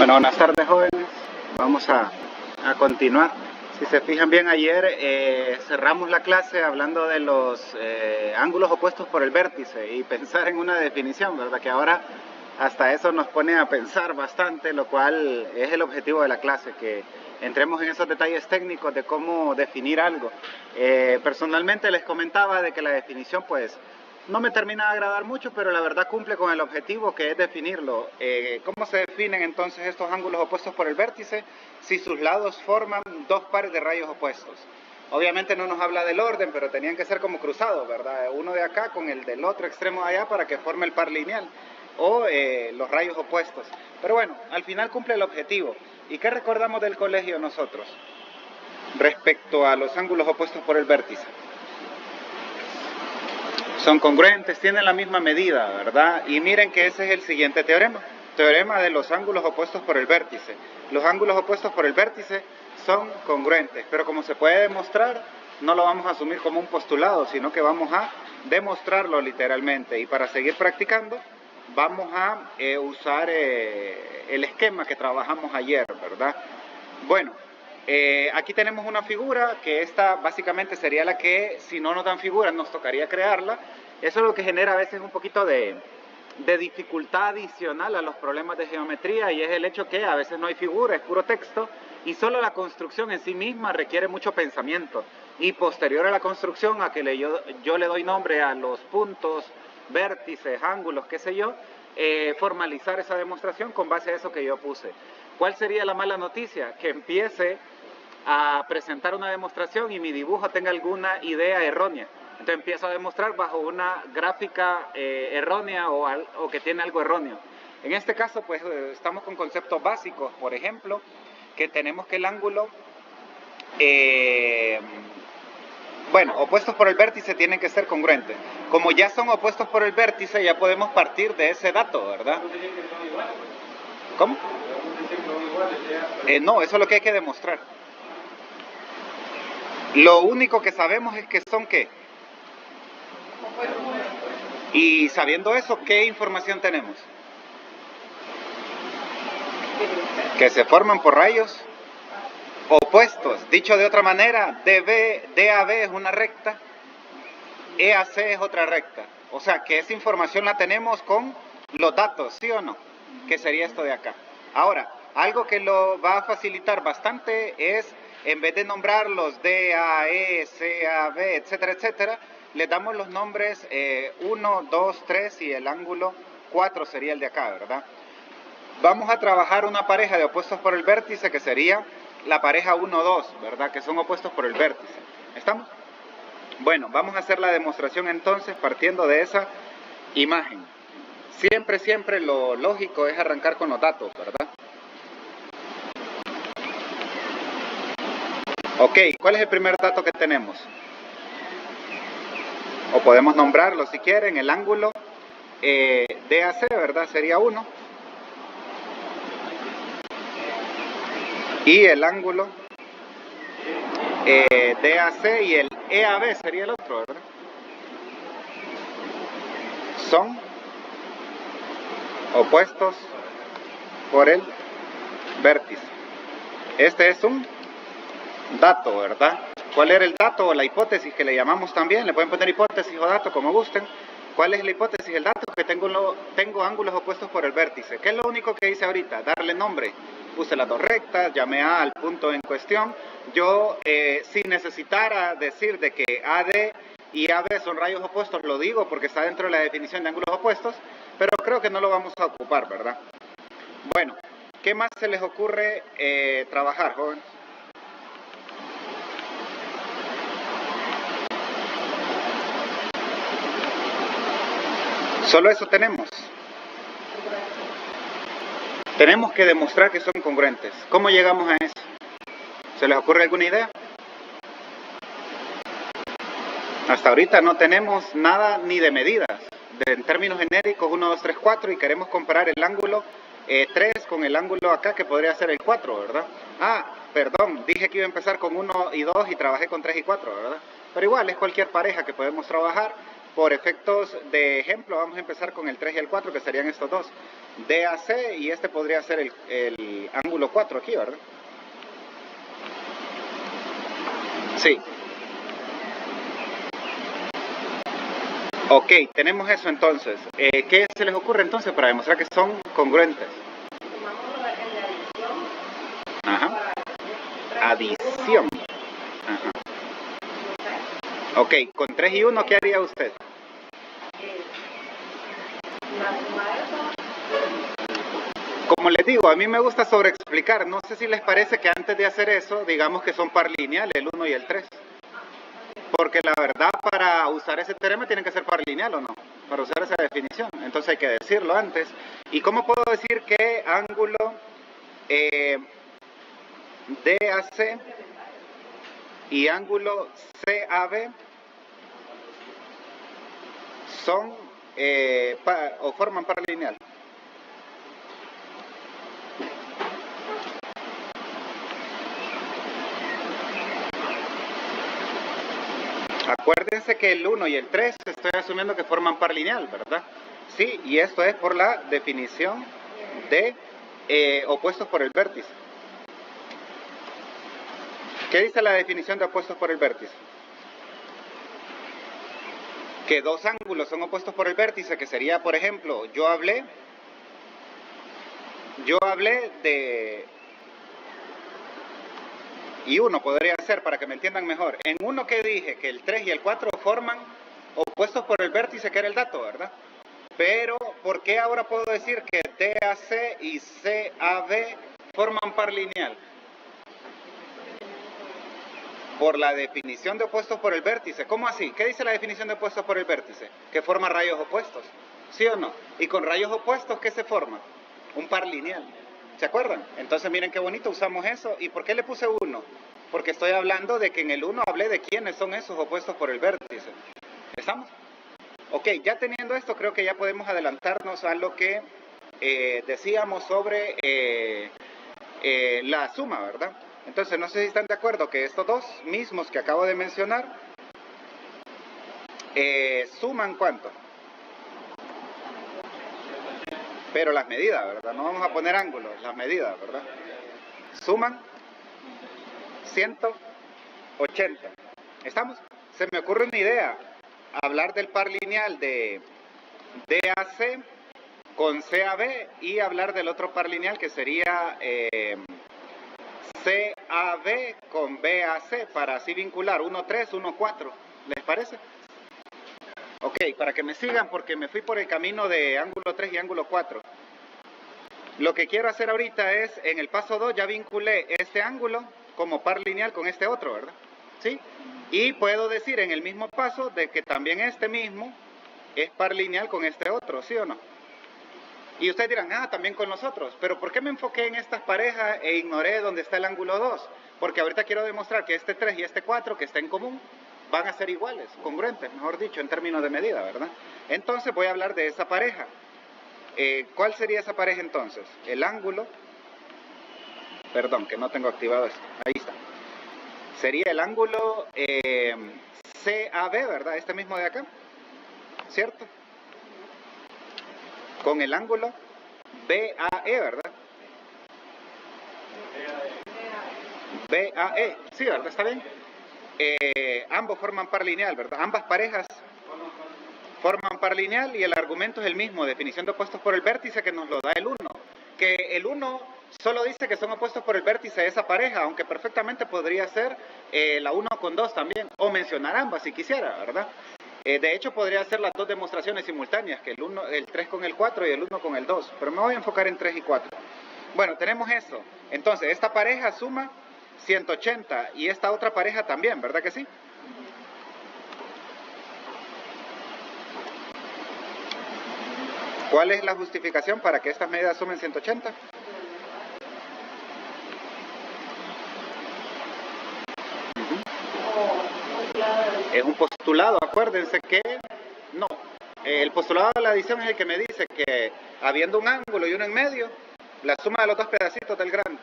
Bueno, buenas tardes, jóvenes. Vamos a continuar. Si se fijan bien, ayer cerramos la clase hablando de los ángulos opuestos por el vértice y pensar en una definición, ¿verdad? Que ahora hasta eso nos pone a pensar bastante, lo cual es el objetivo de la clase, que entremos en esos detalles técnicos de cómo definir algo. Personalmente les comentaba de que la definición, pues, no me termina de agradar mucho, pero la verdad cumple con el objetivo, que es definirlo. ¿Cómo se definen entonces estos ángulos opuestos por el vértice? Si sus lados forman dos pares de rayos opuestos. Obviamente no nos habla del orden, pero tenían que ser como cruzados, ¿verdad? Uno de acá con el del otro extremo de allá para que forme el par lineal, o los rayos opuestos. Pero bueno, al final cumple el objetivo. ¿Y qué recordamos del colegio nosotros respecto a los ángulos opuestos por el vértice? Son congruentes, tienen la misma medida, ¿verdad? Y miren que ese es el siguiente teorema. Teorema de los ángulos opuestos por el vértice. Los ángulos opuestos por el vértice son congruentes, pero como se puede demostrar, no lo vamos a asumir como un postulado, sino que vamos a demostrarlo literalmente. Y para seguir practicando, vamos a usar el esquema que trabajamos ayer, ¿verdad? Bueno. Aquí tenemos una figura que esta básicamente sería la que, si no nos dan figuras, nos tocaría crearla. Eso es lo que genera a veces un poquito de dificultad adicional a los problemas de geometría, y es el hecho que a veces no hay figura, es puro texto, y solo la construcción en sí misma requiere mucho pensamiento. Y posterior a la construcción, a que yo le doy nombre a los puntos, vértices, ángulos, qué sé yo, formalizar esa demostración con base a eso que yo puse. ¿Cuál sería la mala noticia? Que empiece a presentar una demostración y mi dibujo tenga alguna idea errónea. Entonces empiezo a demostrar bajo una gráfica errónea o que tiene algo erróneo. En este caso, pues estamos con conceptos básicos, por ejemplo, que tenemos que el ángulo, opuestos por el vértice tienen que ser congruentes. Como ya son opuestos por el vértice, ya podemos partir de ese dato, ¿verdad? ¿Cómo? No, eso es lo que hay que demostrar. Lo único que sabemos es que son ¿qué? Y sabiendo eso, ¿qué información tenemos? Que se forman por rayos opuestos. Dicho de otra manera, DAB es una recta, EAC es otra recta. O sea, que esa información la tenemos con los datos, ¿sí o no? Que sería esto de acá. Ahora, algo que lo va a facilitar bastante es, en vez de nombrar los DAE, CAB, etcétera, etcétera, le damos los nombres 1, 2, 3 y el ángulo 4 sería el de acá, ¿verdad? Vamos a trabajar una pareja de opuestos por el vértice que sería la pareja 1, 2, ¿verdad? Que son opuestos por el vértice. ¿Estamos? Bueno, vamos a hacer la demostración entonces partiendo de esa imagen. Siempre lo lógico es arrancar con los datos, ¿verdad? Ok, ¿cuál es el primer dato que tenemos? O podemos nombrarlo si quieren, el ángulo DAC, ¿verdad? Sería 1. Y el ángulo DAC y el EAB sería el otro, ¿verdad? Son opuestos por el vértice. Este es un dato, ¿verdad? ¿Cuál era el dato o la hipótesis que le llamamos también? Le pueden poner hipótesis o dato como gusten. ¿Cuál es la hipótesis? El dato que tengo ángulos opuestos por el vértice. ¿Qué es lo único que hice ahorita? Darle nombre. Puse las dos rectas, llamé A al punto en cuestión. Yo, si necesitara decir de que AD y AB son rayos opuestos, lo digo porque está dentro de la definición de ángulos opuestos, pero creo que no lo vamos a ocupar, ¿verdad? Bueno, ¿qué más se les ocurre trabajar, jóvenes? Solo eso tenemos. Tenemos que demostrar que son congruentes. ¿Cómo llegamos a eso? ¿Se les ocurre alguna idea? Hasta ahorita no tenemos nada ni de medidas. En términos genéricos, 1, 2, 3, 4, y queremos comparar el ángulo 3 con el ángulo acá, que podría ser el 4, ¿verdad? Ah, perdón, dije que iba a empezar con 1 y 2 y trabajé con 3 y 4, ¿verdad? Pero igual, es cualquier pareja que podemos trabajar. Por efectos de ejemplo, vamos a empezar con el 3 y el 4, que serían estos dos. DAC, y este podría ser el ángulo 4 aquí, ¿verdad? Sí. Ok, tenemos eso entonces. ¿Qué se les ocurre entonces para demostrar que son congruentes? Ajá. Adición. Ajá. Ok, con 3 y 1, ¿qué haría usted? Como les digo, a mí me gusta sobreexplicar. No sé si les parece que antes de hacer eso, digamos que son par lineal, el 1 y el 3. Porque la verdad, para usar ese teorema tienen que ser par lineal, ¿o no? Para usar esa definición. Entonces hay que decirlo antes. ¿Y cómo puedo decir que ángulo DAC y ángulo CAB son o forman par lineal? Acuérdense que el 1 y el 3 estoy asumiendo que forman par lineal, ¿verdad? Sí, y esto es por la definición de opuestos por el vértice. ¿Qué dice la definición de opuestos por el vértice? Que dos ángulos son opuestos por el vértice, que sería, por ejemplo, yo hablé de... Y uno podría ser, para que me entiendan mejor, en uno que dije que el 3 y el 4 forman opuestos por el vértice, que era el dato, ¿verdad? Pero, ¿por qué ahora puedo decir que DAC y CAB forman par lineal? Por la definición de opuestos por el vértice. ¿Cómo así? ¿Qué dice la definición de opuestos por el vértice? Que forma rayos opuestos, ¿sí o no? Y con rayos opuestos, ¿qué se forma? Un par lineal. ¿Se acuerdan? Entonces miren qué bonito, usamos eso. ¿Y por qué le puse 1? Porque estoy hablando de que en el 1 hablé de quiénes son esos opuestos por el vértice. ¿Estamos? Ok, ya teniendo esto, creo que ya podemos adelantarnos a lo que decíamos sobre la suma, ¿verdad? Entonces, no sé si están de acuerdo que estos dos mismos que acabo de mencionar suman ¿cuánto? Pero las medidas, ¿verdad? No vamos a poner ángulos, las medidas, ¿verdad? Suman 180. ¿Estamos? Se me ocurre una idea. Hablar del par lineal de DAC con CAB y hablar del otro par lineal que sería CAB con BAC para así vincular 1, 3, 1, 4. ¿Les parece? Ok, para que me sigan porque me fui por el camino de ángulo 3 y ángulo 4. Lo que quiero hacer ahorita es, en el paso 2 ya vinculé este ángulo como par lineal con este otro, ¿verdad? ¿Sí? Y puedo decir en el mismo paso de que también este mismo es par lineal con este otro, ¿sí o no? Y ustedes dirán, también con los otros. Pero ¿por qué me enfoqué en estas parejas e ignoré donde está el ángulo 2? Porque ahorita quiero demostrar que este 3 y este 4 que está en común van a ser iguales, congruentes, mejor dicho, en términos de medida, ¿verdad? Entonces voy a hablar de esa pareja. ¿Cuál sería esa pareja entonces? El ángulo, perdón, que no tengo activado esto, ahí está. Sería el ángulo CAB, ¿verdad? Este mismo de acá, ¿cierto? Con el ángulo BAE, ¿verdad? BAE, sí, ¿verdad? ¿Está bien? Ambos forman par lineal, ¿verdad? Ambas parejas forman par lineal y el argumento es el mismo, definición de opuestos por el vértice que nos lo da el 1. Que el 1 solo dice que son opuestos por el vértice de esa pareja, aunque perfectamente podría ser la 1 con 2 también, o mencionar ambas si quisiera, ¿verdad? De hecho, podría hacer las dos demostraciones simultáneas, que el 3 con el 4 y el 1 con el 2, pero me voy a enfocar en 3 y 4. Bueno, tenemos eso. Entonces, esta pareja suma 180 y esta otra pareja también, ¿verdad que sí? ¿Cuál es la justificación para que estas medidas sumen 180? Es un postulado, acuérdense que no. El postulado de la adición es el que me dice que habiendo un ángulo y uno en medio, la suma de los dos pedacitos del grande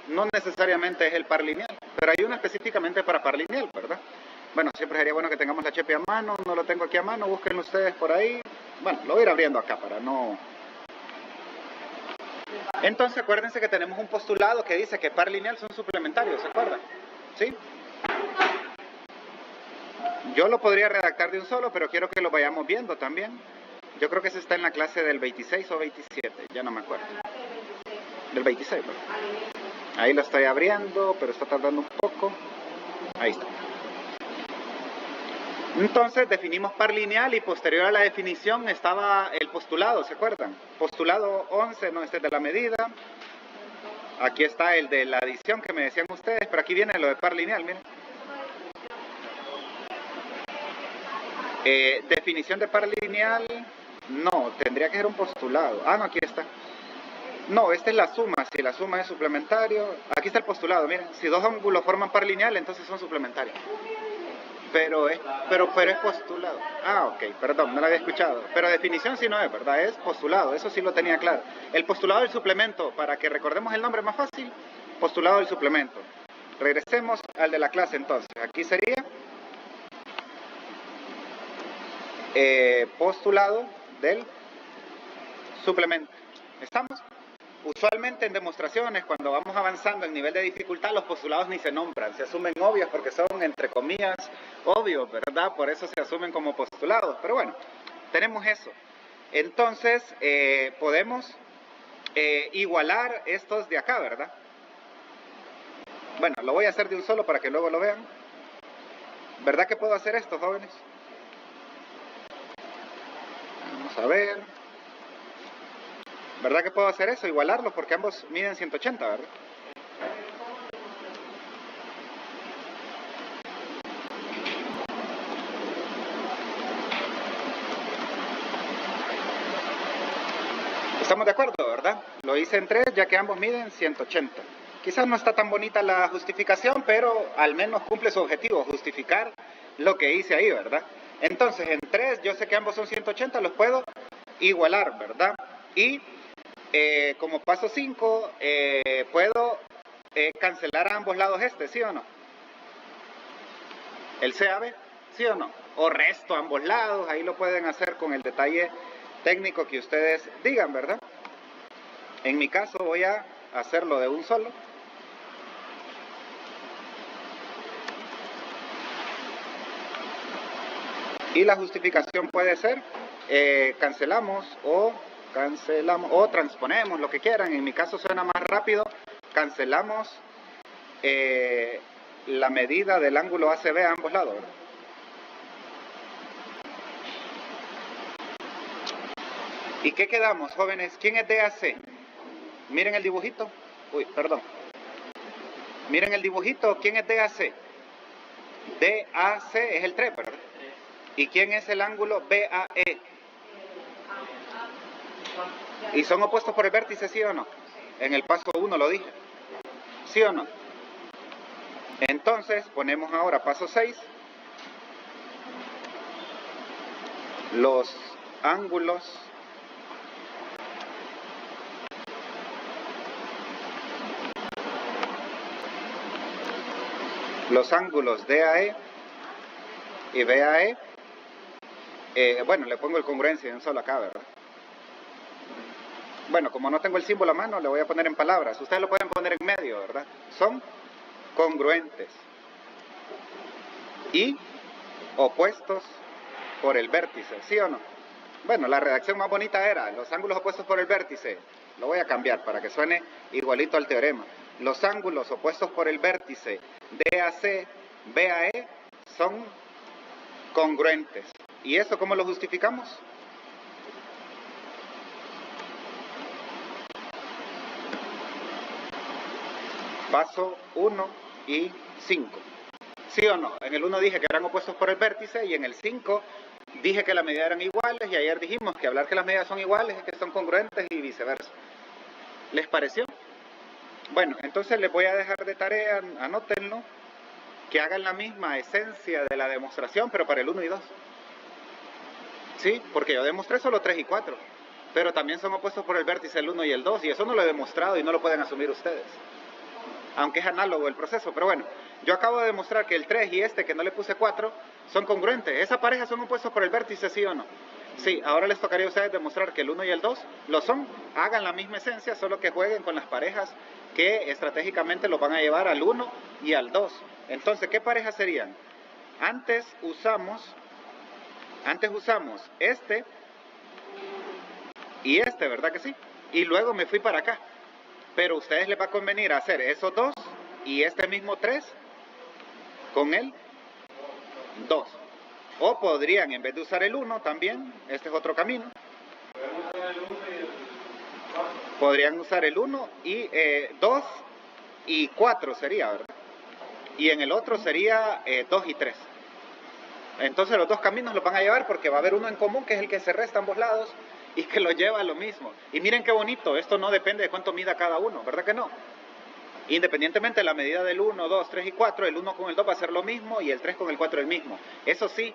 no necesariamente es el par lineal, pero hay uno específicamente para par lineal, ¿verdad? Bueno, siempre sería bueno que tengamos la chepe a mano, no lo tengo aquí a mano, búsquenlo ustedes por ahí. Bueno, lo voy a ir abriendo acá para no... Entonces acuérdense que tenemos un postulado que dice que par lineal son suplementarios, ¿se acuerdan? ¿Sí? Yo lo podría redactar de un solo, pero quiero que lo vayamos viendo también. Yo creo que ese está en la clase del 26 o 27, ya no me acuerdo. Del 26, ¿verdad? Ahí lo estoy abriendo, pero está tardando un poco. Ahí está. Entonces definimos par lineal y posterior a la definición estaba el postulado, ¿se acuerdan? Postulado 11, no, este es de la medida. Aquí está el de la adición que me decían ustedes, pero aquí viene lo de par lineal, miren. Definición de par lineal, no, tendría que ser un postulado. Ah, no, aquí está. No, esta es la suma, si la suma es suplementario. Aquí está el postulado, miren, si dos ángulos forman par lineal, entonces son suplementarios. Pero es postulado. Ah, ok, perdón, no lo había escuchado. Pero definición sí no es, ¿verdad? Es postulado, eso sí lo tenía claro. El postulado del suplemento, para que recordemos el nombre más fácil, postulado del suplemento. Regresemos al de la clase entonces. Aquí sería postulado del suplemento. ¿Estamos? Usualmente en demostraciones, cuando vamos avanzando en nivel de dificultad, los postulados ni se nombran, se asumen obvios porque son, entre comillas, obvios, ¿verdad? Por eso se asumen como postulados. Pero bueno, tenemos eso. Entonces, podemos igualar estos de acá, ¿verdad? Bueno, lo voy a hacer de un solo para que luego lo vean. ¿Verdad que puedo hacer esto, jóvenes? Vamos a ver. ¿Verdad que puedo hacer eso? Igualarlos porque ambos miden 180, ¿verdad? Estamos de acuerdo, ¿verdad? Lo hice en 3 ya que ambos miden 180. Quizás no está tan bonita la justificación, pero al menos cumple su objetivo, justificar lo que hice ahí, ¿verdad? Entonces, en 3 yo sé que ambos son 180, los puedo igualar, ¿verdad? Y como paso 5, puedo cancelar a ambos lados ¿sí o no? El CAB, ¿sí o no? O resto a ambos lados, ahí lo pueden hacer con el detalle técnico que ustedes digan, ¿verdad? En mi caso voy a hacerlo de un solo. Y la justificación puede ser, cancelamos o transponemos, lo que quieran. En mi caso suena más rápido, cancelamos la medida del ángulo ACB a ambos lados, ¿verdad? ¿Y qué quedamos, jóvenes? ¿Quién es DAC? Miren el dibujito. Uy, perdón. Miren el dibujito. ¿Quién es DAC? DAC es el 3, ¿verdad? ¿Y quién es el ángulo BAE? ¿Y son opuestos por el vértice, sí o no? En el paso 1 lo dije. ¿Sí o no? Entonces, ponemos ahora paso 6. Los ángulos DAE y BAE, bueno, le pongo el congruencia en solo acá, ¿verdad? Bueno, como no tengo el símbolo a mano, le voy a poner en palabras. Ustedes lo pueden poner en medio, ¿verdad? Son congruentes y opuestos por el vértice, ¿sí o no? Bueno, la redacción más bonita era los ángulos opuestos por el vértice. Lo voy a cambiar para que suene igualito al teorema. Los ángulos opuestos por el vértice DAC, BAE son congruentes. ¿Y eso cómo lo justificamos? Paso 1 y 5. ¿Sí o no? En el 1 dije que eran opuestos por el vértice y en el 5 dije que las medidas eran iguales y ayer dijimos que hablar que las medidas son iguales es que son congruentes y viceversa. ¿Les pareció? Bueno, entonces les voy a dejar de tarea, anótenlo, que hagan la misma esencia de la demostración, pero para el 1 y 2. ¿Sí? Porque yo demostré solo 3 y 4, pero también son opuestos por el vértice el 1 y el 2, y eso no lo he demostrado y no lo pueden asumir ustedes. Aunque es análogo el proceso, pero bueno, yo acabo de demostrar que el 3 y este que no le puse 4 son congruentes. Esa pareja son opuestos por el vértice, ¿sí o no? Sí, ahora les tocaría a ustedes demostrar que el 1 y el 2 lo son, hagan la misma esencia, solo que jueguen con las parejas que estratégicamente los van a llevar al 1 y al 2. Entonces, ¿qué parejas serían? Antes usamos este y este, ¿verdad que sí? Y luego me fui para acá. Pero a ustedes les va a convenir hacer esos dos y este mismo 3 con el 2. O podrían, en vez de usar el 1 también, este es otro camino. Podrían usar el 1 y 2 y 4 sería, ¿verdad? Y en el otro sería 2 y 3. Entonces los dos caminos los van a llevar porque va a haber uno en común que es el que se resta a ambos lados y que lo lleva a lo mismo. Y miren qué bonito, esto no depende de cuánto mida cada uno, ¿verdad que no? Independientemente de la medida del 1, 2, 3 y 4, el 1 con el 2 va a ser lo mismo y el 3 con el 4 el mismo. Eso sí,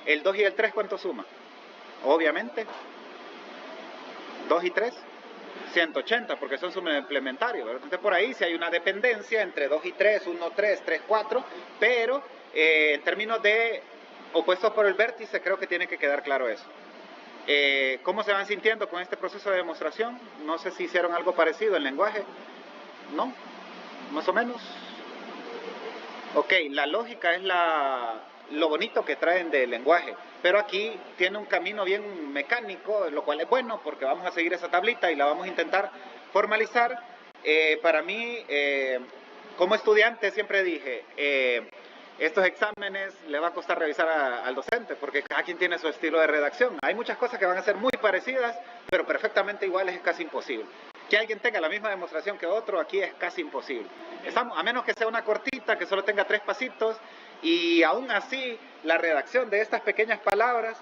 el 2 y el 3, ¿cuánto suma? Obviamente, 2 y 3, 180, porque son suplementarios, ¿verdad? Entonces por ahí sí hay una dependencia entre 2 y 3, 1, 3, 3, 4, pero en términos de opuestos por el vértice creo que tiene que quedar claro eso. ¿Cómo se van sintiendo con este proceso de demostración? No sé si hicieron algo parecido en lenguaje, ¿no? Más o menos. Ok, la lógica es lo bonito que traen del lenguaje, pero aquí tiene un camino bien mecánico, lo cual es bueno porque vamos a seguir esa tablita y la vamos a intentar formalizar. Para mí, como estudiante siempre dije, estos exámenes le va a costar revisar al docente porque cada quien tiene su estilo de redacción. Hay muchas cosas que van a ser muy parecidas, pero perfectamente iguales es casi imposible. Que alguien tenga la misma demostración que otro, aquí es casi imposible. A menos que sea una cortita, que solo tenga 3 pasitos, y aún así la redacción de estas pequeñas palabras,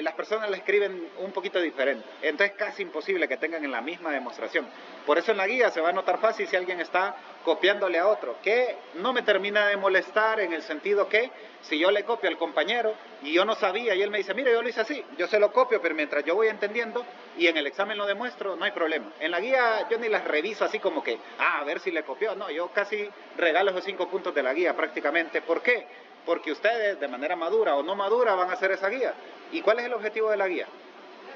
las personas la escriben un poquito diferente. Entonces casi imposible que tengan en la misma demostración. Por eso en la guía se va a notar fácil si alguien está copiándole a otro, que no me termina de molestar en el sentido que si yo le copio al compañero y yo no sabía y él me dice, mire, yo lo hice así, yo se lo copio, pero mientras yo voy entendiendo y en el examen lo demuestro, no hay problema. En la guía yo ni las reviso así como que, a ver si le copió. No, yo casi regalo esos 5 puntos de la guía prácticamente. ¿Por qué? Porque ustedes de manera madura o no madura van a hacer esa guía. ¿Y cuál es el objetivo de la guía?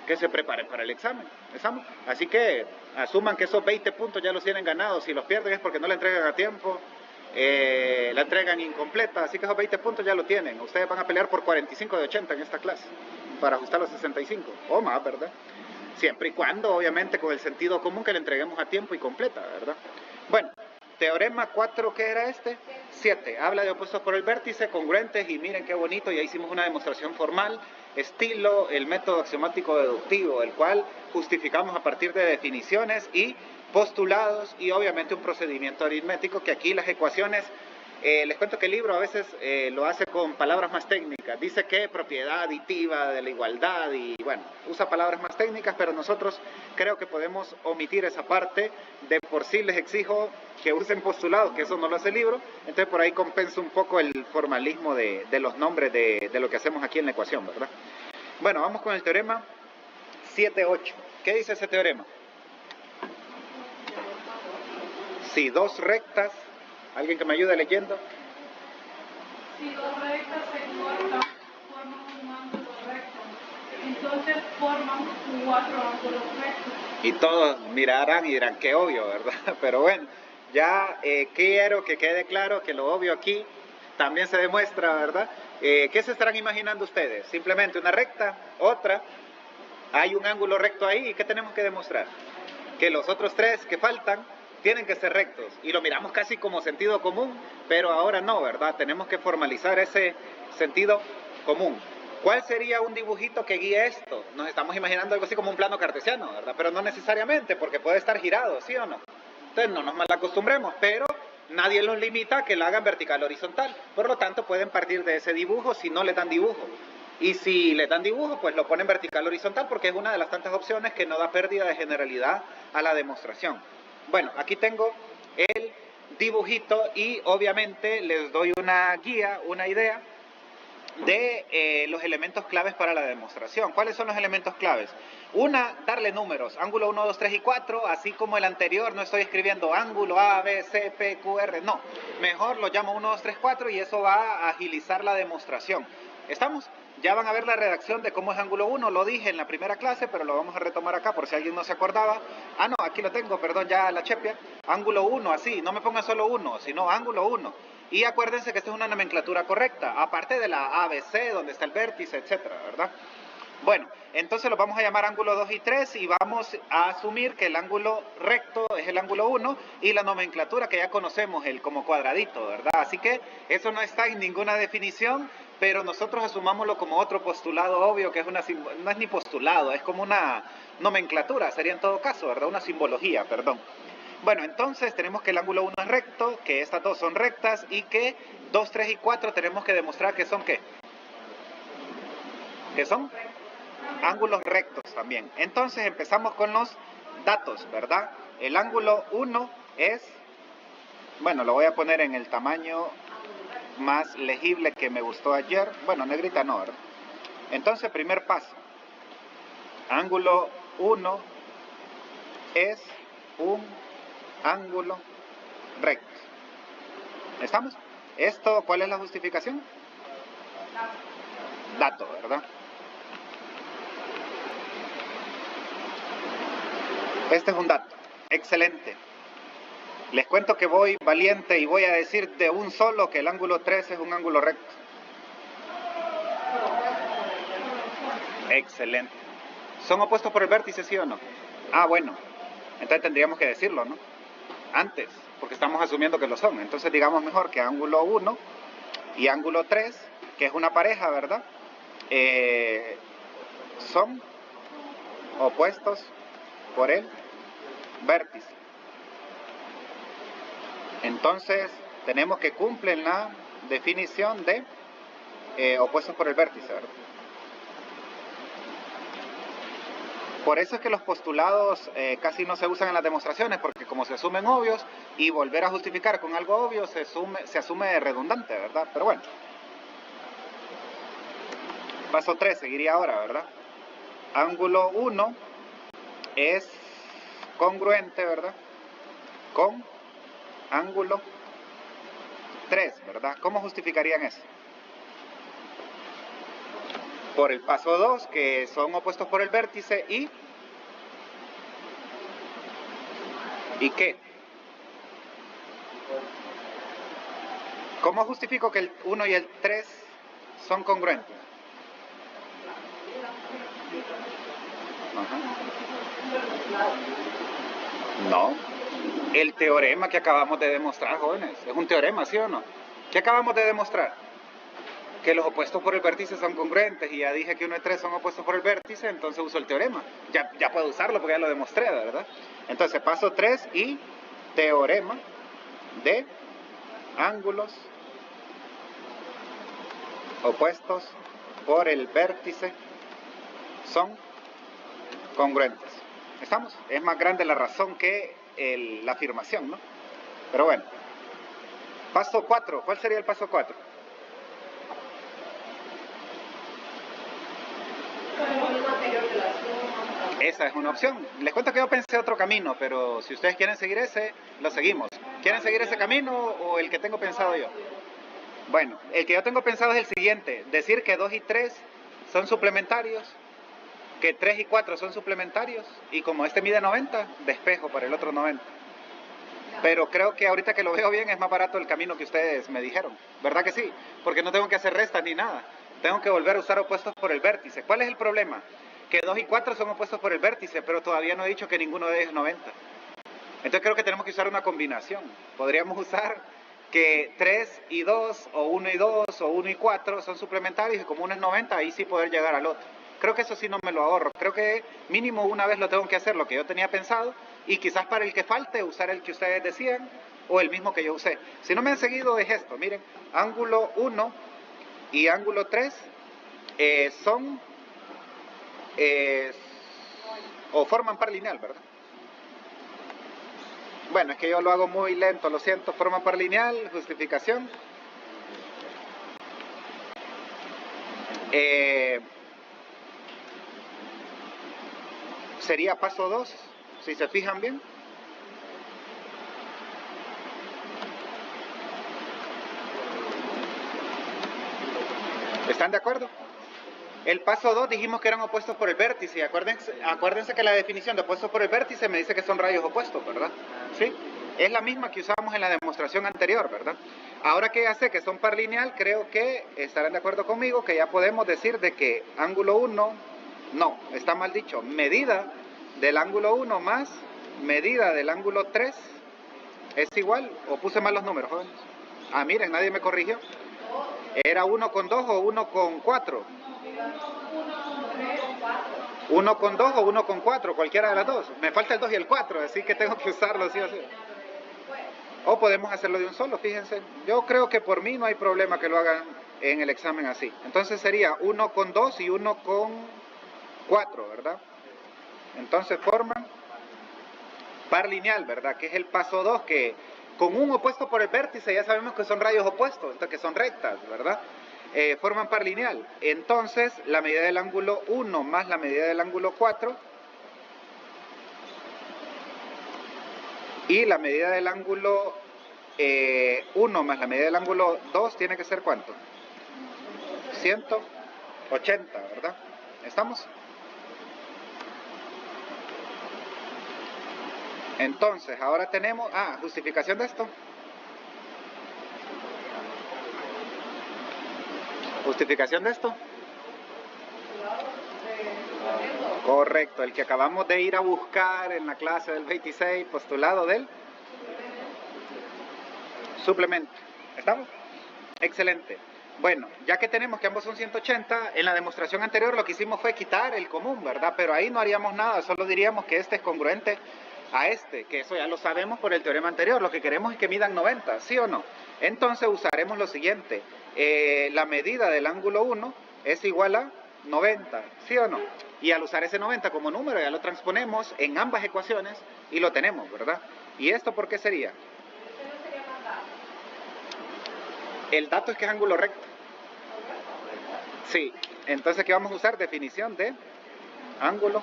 Que se preparen para el examen. Así que asuman que esos 20 puntos ya los tienen ganados. Si los pierden es porque no la entregan a tiempo, la entregan incompleta. Así que esos 20 puntos ya lo tienen. Ustedes van a pelear por 45 de 80 en esta clase para ajustar los 65 o más, ¿verdad? Siempre y cuando, obviamente, con el sentido común que le entreguemos a tiempo y completa, ¿verdad? Bueno, teorema 4, ¿qué era este? 7. Habla de opuestos por el vértice, congruentes, y miren qué bonito, ya hicimos una demostración formal, estilo el método axiomático deductivo, el cual justificamos a partir de definiciones y postulados y obviamente un procedimiento aritmético que aquí las ecuaciones, les cuento que el libro a veces lo hace con palabras más técnicas, dice que propiedad aditiva de la igualdad y bueno, usa palabras más técnicas, pero nosotros creo que podemos omitir esa parte, de por sí les exijo que usen postulados, que eso no lo hace el libro, entonces por ahí compenso un poco el formalismo de los nombres de lo que hacemos aquí en la ecuación, ¿verdad? Bueno, vamos con el teorema 7.8. ¿Qué dice ese teorema? Si dos rectas, ¿alguien que me ayude leyendo? Si dos rectas se cortan, forman un ángulo recto. Entonces forman 4 ángulos rectos. Y todos mirarán y dirán, qué obvio, ¿verdad? Pero bueno, ya quiero que quede claro que lo obvio aquí también se demuestra, ¿verdad? ¿Qué se estarán imaginando ustedes? Simplemente una recta, otra, hay un ángulo recto ahí, ¿y qué tenemos que demostrar? Que los otros 3 que faltan tienen que ser rectos, y lo miramos casi como sentido común, pero ahora no, ¿verdad? Tenemos que formalizar ese sentido común. ¿Cuál sería un dibujito que guíe esto? Nos estamos imaginando algo así como un plano cartesiano, ¿verdad? Pero no necesariamente, porque puede estar girado, ¿sí o no? Entonces no nos malacostumbremos, pero nadie los limita a que lo hagan vertical o horizontal. Por lo tanto, pueden partir de ese dibujo si no le dan dibujo. Y si le dan dibujo, pues lo ponen vertical o horizontal, porque es una de las tantas opciones que no da pérdida de generalidad a la demostración. Bueno, aquí tengo el dibujito y obviamente les doy una guía, una idea de los elementos claves para la demostración. ¿Cuáles son los elementos claves? Una, darle números, ángulo 1, 2, 3 y 4, así como el anterior, no estoy escribiendo ángulo A, B, C, P, Q, R, no. Mejor lo llamo 1, 2, 3, 4 y eso va a agilizar la demostración. ¿Estamos? ya van a ver la redacción de cómo es ángulo 1, lo dije en la primera clase, pero lo vamos a retomar acá por si alguien no se acordaba. Ah, no, aquí lo tengo, perdón, ya la chepia. Ángulo 1, así, no me pongan solo 1, sino ángulo 1. Y acuérdense que esta es una nomenclatura correcta, aparte de la ABC, donde está el vértice, etcétera, ¿verdad? Bueno, entonces los vamos a llamar ángulo 2 y 3 y vamos a asumir que el ángulo recto es el ángulo 1 y la nomenclatura que ya conocemos, el como cuadradito, ¿verdad? Así que eso no está en ninguna definición, pero nosotros asumámoslo como otro postulado obvio, que es no es ni postulado, es como una nomenclatura, sería en todo caso, ¿verdad? Una simbología, perdón. Bueno, entonces tenemos que el ángulo 1 es recto, que estas dos son rectas y que 2, 3 y 4 tenemos que demostrar que son ¿qué? ¿Qué son? Ángulos rectos también. Entonces empezamos con los datos, ¿verdad? El ángulo 1 es, bueno, lo voy a poner en el tamaño más legible que me gustó ayer. Bueno, negrita no, ¿verdad? Entonces, primer paso. Ángulo 1 es un ángulo recto. ¿Estamos? Esto, ¿cuál es la justificación? Dato, ¿verdad? Este es un dato. Excelente. Les cuento que voy valiente y voy a decir de un solo que el ángulo 3 es un ángulo recto. Excelente. ¿Son opuestos por el vértice, sí o no? Ah, bueno. Entonces tendríamos que decirlo, ¿no? Antes, porque estamos asumiendo que lo son. Entonces digamos mejor que ángulo 1 y ángulo 3, que es una pareja, ¿verdad? Son opuestos por el vértice. Entonces tenemos que cumplir la definición de opuestos por el vértice, ¿verdad? Por eso es que los postulados casi no se usan en las demostraciones, porque como se asumen obvios y volver a justificar con algo obvio se asume redundante, ¿verdad? Pero bueno. Paso 3, seguiría ahora, ¿verdad? Ángulo 1 es congruente, ¿verdad? Con ángulo 3, ¿verdad? ¿Cómo justificarían eso? Por el paso 2, que son opuestos por el vértice ¿y qué? ¿Cómo justifico que el 1 y el 3 son congruentes? Ajá. No. El teorema que acabamos de demostrar, jóvenes, es un teorema, ¿sí o no? ¿Qué acabamos de demostrar? Que los opuestos por el vértice son congruentes y ya dije que 1 y 3 son opuestos por el vértice, entonces uso el teorema. Ya puedo usarlo porque ya lo demostré, ¿verdad? Entonces paso 3 y teorema de ángulos opuestos por el vértice son congruentes. ¿Estamos? Es más grande la razón que la afirmación, ¿no? Pero bueno. Paso 4. ¿Cuál sería el paso 4? Esa es una opción. Les cuento que yo pensé otro camino, pero si ustedes quieren seguir ese, lo seguimos. ¿Quieren seguir ese camino o el que tengo pensado yo? Bueno, el que yo tengo pensado es el siguiente. Decir que 2 y 3 son suplementarios, que 3 y 4 son suplementarios, y como este mide 90, despejo para el otro 90. Pero creo que ahorita que lo veo bien es más barato el camino que ustedes me dijeron. ¿Verdad que sí? Porque no tengo que hacer restas ni nada. Tengo que volver a usar opuestos por el vértice. ¿Cuál es el problema? Que 2 y 4 son opuestos por el vértice, pero todavía no he dicho que ninguno de ellos es 90. Entonces creo que tenemos que usar una combinación. Podríamos usar que 3 y 2, o 1 y 2, o 1 y 4 son suplementarios, y como uno es 90, ahí sí poder llegar al otro. Creo que eso sí no me lo ahorro. Creo que mínimo una vez lo tengo que hacer, lo que yo tenía pensado, y quizás para el que falte usar el que ustedes decían, o el mismo que yo usé. Si no me han seguido es esto, miren, ángulo 1 y ángulo 3 son, o forman par lineal, ¿verdad? Bueno, es que yo lo hago muy lento, lo siento, forman par lineal, justificación. Sería paso 2, si se fijan bien. ¿Están de acuerdo? El paso 2 dijimos que eran opuestos por el vértice. Y acuérdense que la definición de opuestos por el vértice me dice que son rayos opuestos, ¿verdad? ¿Sí? Es la misma que usamos en la demostración anterior, ¿verdad? Ahora que ya sé que son par lineal, creo que estarán de acuerdo conmigo que ya podemos decir de que ángulo 1, no, está mal dicho, medida del ángulo 1 más medida del ángulo 3 es igual, o puse mal los números, jóvenes. Ah, miren, nadie me corrigió. ¿Era 1 con 2 o 1 con 4? 1 con 2 o 1 con 4, cualquiera de las dos. Me falta el 2 y el 4, así que tengo que usarlo sí o sí. O podemos hacerlo de un solo, fíjense. Yo creo que por mí no hay problema que lo hagan en el examen así. Entonces sería 1 con 2 y 1 con 4, ¿verdad? Entonces forman par lineal, ¿verdad? Que es el paso 2, que con un opuesto por el vértice ya sabemos que son rayos opuestos, entonces que son rectas, ¿verdad? Forman par lineal. Entonces la medida del ángulo 1 más la medida del ángulo 4 y la medida del ángulo 1 más la medida del ángulo 2 tiene que ser ¿cuánto? 180, ¿verdad? ¿Estamos? Entonces, ahora tenemos, justificación de esto. ¿Justificación de esto? Correcto, el que acabamos de ir a buscar en la clase del 26, postulado del suplemento. ¿Estamos? Excelente. Bueno, ya que tenemos que ambos son 180, en la demostración anterior lo que hicimos fue quitar el común, ¿verdad? Pero ahí no haríamos nada, solo diríamos que este es congruente a este, que eso ya lo sabemos por el teorema anterior. Lo que queremos es que midan 90, ¿sí o no? Entonces usaremos lo siguiente. La medida del ángulo 1 es igual a 90, ¿sí o no? Y al usar ese 90 como número ya lo transponemos en ambas ecuaciones y lo tenemos, ¿verdad? ¿Y esto por qué sería? El dato es que es ángulo recto. Sí, entonces ¿qué vamos a usar? Definición de ángulo.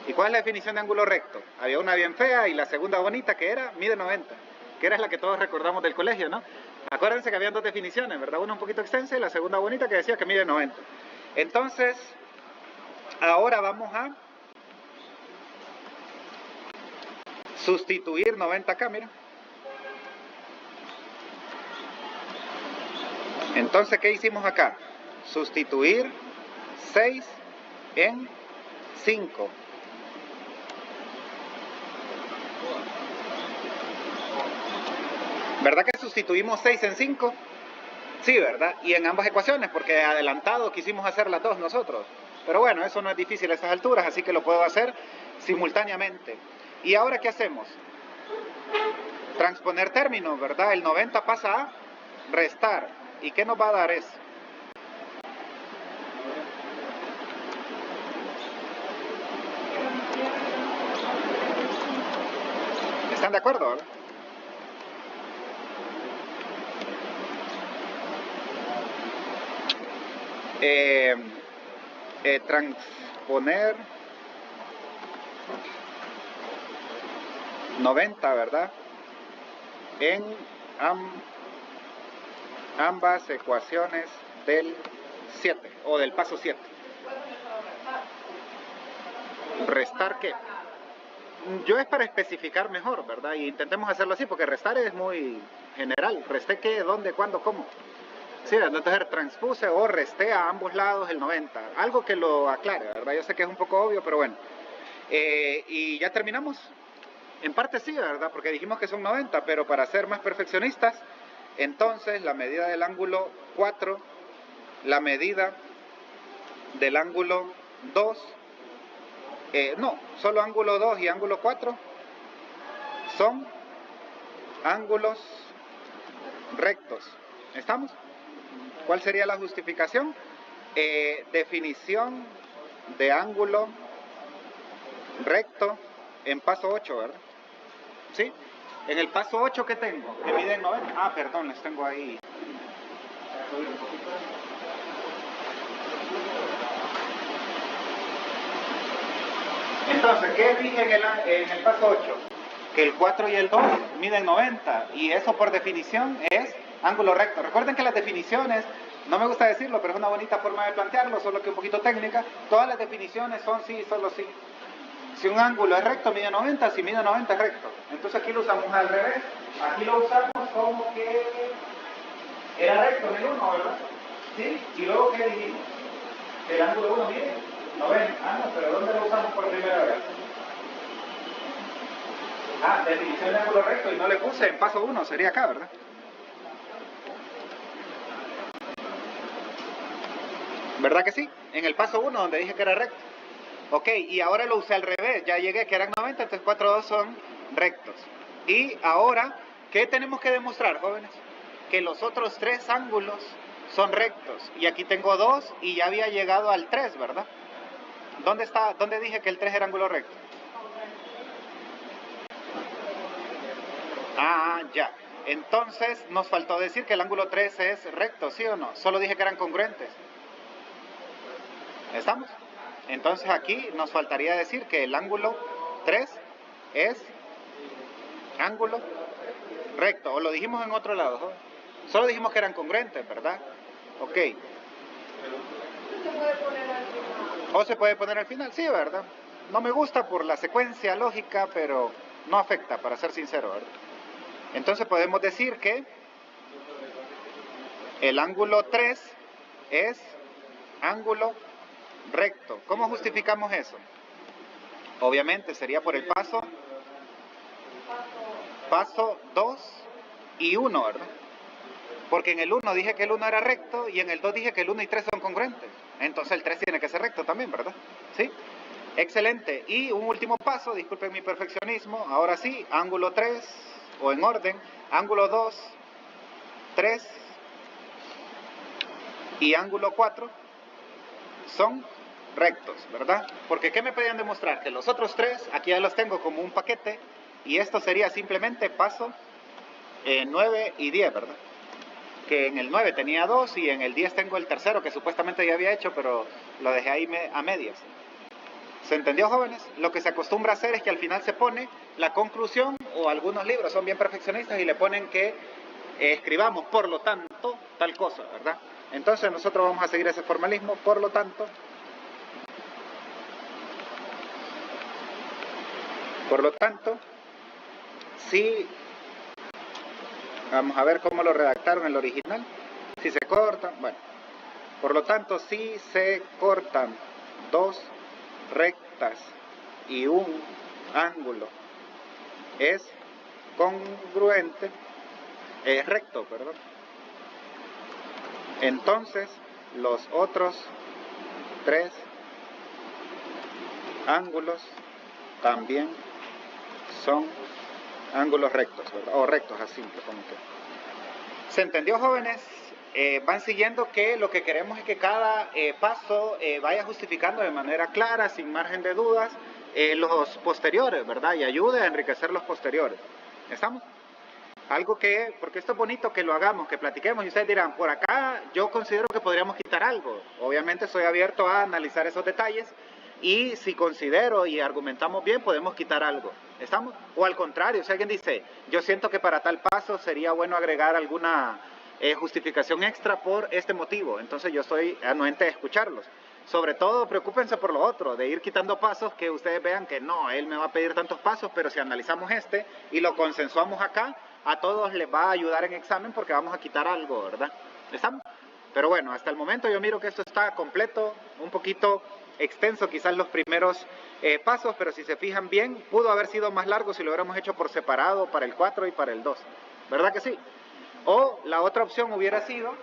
¿Y cuál es la definición de ángulo recto? Había una bien fea y la segunda bonita que era, mide 90, que era la que todos recordamos del colegio, ¿no? Acuérdense que habían dos definiciones, ¿verdad? Una un poquito extensa y la segunda bonita que decía que mide 90. Entonces, ahora vamos a sustituir 90 acá, mira. Entonces, ¿qué hicimos acá? Sustituir 6 en 5. ¿Verdad que sustituimos 6 en 5? Sí, ¿verdad? Y en ambas ecuaciones, porque adelantado quisimos hacer las dos nosotros. Pero bueno, eso no es difícil a estas alturas, así que lo puedo hacer simultáneamente. ¿Y ahora qué hacemos? Transponer términos, ¿verdad? El 90 pasa a restar. ¿Y qué nos va a dar eso? ¿Están de acuerdo, verdad? Transponer 90, ¿verdad? En ambas ecuaciones del 7 o del paso 7. ¿Restar qué? Yo es para especificar mejor, ¿verdad? Y intentemos hacerlo así, porque restar es muy general. ¿Resté qué? ¿Dónde? ¿Cuándo? ¿Cómo? Sí, entonces transpuse o resté a ambos lados el 90. Algo que lo aclare, ¿verdad? Yo sé que es un poco obvio, pero bueno. Y ya terminamos. En parte sí, ¿verdad? Porque dijimos que son 90, pero para ser más perfeccionistas, entonces la medida del ángulo 4, la medida del ángulo 2, no, solo ángulo 2 y ángulo 4 son ángulos rectos. ¿Estamos? ¿Cuál sería la justificación? Definición de ángulo recto en paso 8, ¿verdad? ¿Sí? En el paso 8, ¿qué tengo? Que mide 90. Perdón, les tengo ahí. Entonces, ¿qué dije en el paso 8? Que el 4 y el 2 miden 90. Y eso por definición es ángulo recto. Recuerden que las definiciones No me gusta decirlo, pero es una bonita forma de plantearlo, solo que un poquito técnica. Todas las definiciones son sí, solo sí. Si un ángulo es recto, mide 90, si mide 90 es recto. Entonces aquí lo usamos al revés. Aquí lo usamos como que era recto en el 1, ¿verdad? ¿Sí? Y luego, ¿qué dijimos? El ángulo 1 mide 90. Ah, no, pero ¿dónde lo usamos por primera vez? Ah, definición de ángulo recto, y no le puse en paso 1, sería acá, ¿verdad? ¿Verdad que sí? En el paso 1, donde dije que era recto. Ok, y ahora lo usé al revés, ya llegué que eran 90, entonces 4, 2 son rectos. Y ahora, ¿qué tenemos que demostrar, jóvenes? Que los otros 3 ángulos son rectos. Y aquí tengo 2 y ya había llegado al 3, ¿verdad? ¿Dónde dije que el 3 era ángulo recto? Ah, ya. Entonces nos faltó decir que el ángulo 3 es recto, ¿sí o no? Solo dije que eran congruentes. ¿Estamos? Entonces aquí nos faltaría decir que el ángulo 3 es ángulo recto. O lo dijimos en otro lado, ¿no? Solo dijimos que eran congruentes, ¿verdad? Ok. Se puede poner al final. O se puede poner al final, sí, ¿verdad? No me gusta por la secuencia lógica, pero no afecta, para ser sincero, ¿verdad? Entonces podemos decir que el ángulo 3 es ángulo recto. ¿Cómo justificamos eso? Obviamente sería por el paso 2 y 1, ¿verdad? Porque en el 1 dije que el 1 era recto y en el 2 dije que el 1 y 3 son congruentes. Entonces el 3 tiene que ser recto también, ¿verdad? ¿Sí? Excelente. Y un último paso, disculpen mi perfeccionismo, ahora sí, ángulo 3, o en orden, ángulo 2, 3 y ángulo 4 son rectos, ¿verdad? Porque ¿qué me pedían demostrar? Que los otros 3, aquí ya los tengo como un paquete, y esto sería simplemente paso 9 y 10, ¿verdad? Que en el 9 tenía 2 y en el 10 tengo el tercero que supuestamente ya había hecho, pero lo dejé ahí a medias. ¿Se entendió, jóvenes? Lo que se acostumbra a hacer es que al final se pone la conclusión, o algunos libros son bien perfeccionistas y le ponen que escribamos por lo tanto tal cosa, ¿verdad? Entonces nosotros vamos a seguir ese formalismo, por lo tanto, si, vamos a ver cómo lo redactaron en el original, si se cortan, bueno, por lo tanto, si se cortan 2 rectas y un ángulo es congruente, es recto, perdón. Entonces, los otros 3 ángulos también son ángulos rectos, ¿verdad? O rectos, así simple, como que. ¿Se entendió, jóvenes? Van siguiendo que lo que queremos es que cada paso vaya justificando de manera clara, sin margen de dudas, los posteriores, ¿verdad? Y ayude a enriquecer los posteriores. ¿Estamos? Algo que, porque esto es bonito que lo hagamos, que platiquemos, y ustedes dirán, por acá yo considero que podríamos quitar algo. Obviamente soy abierto a analizar esos detalles, y si considero y argumentamos bien, podemos quitar algo. ¿Estamos? O al contrario, si alguien dice, yo siento que para tal paso sería bueno agregar alguna justificación extra por este motivo, entonces yo estoy anuente de escucharlos. Sobre todo, preocúpense por lo otro, de ir quitando pasos que ustedes vean que no, él me va a pedir tantos pasos, pero si analizamos este y lo consensuamos acá, a todos les va a ayudar en examen porque vamos a quitar algo, ¿verdad? ¿Estamos? Pero bueno, hasta el momento yo miro que esto está completo, un poquito extenso quizás los primeros pasos, pero si se fijan bien, pudo haber sido más largo si lo hubiéramos hecho por separado para el 4 y para el 2, ¿verdad que sí? O la otra opción hubiera sido,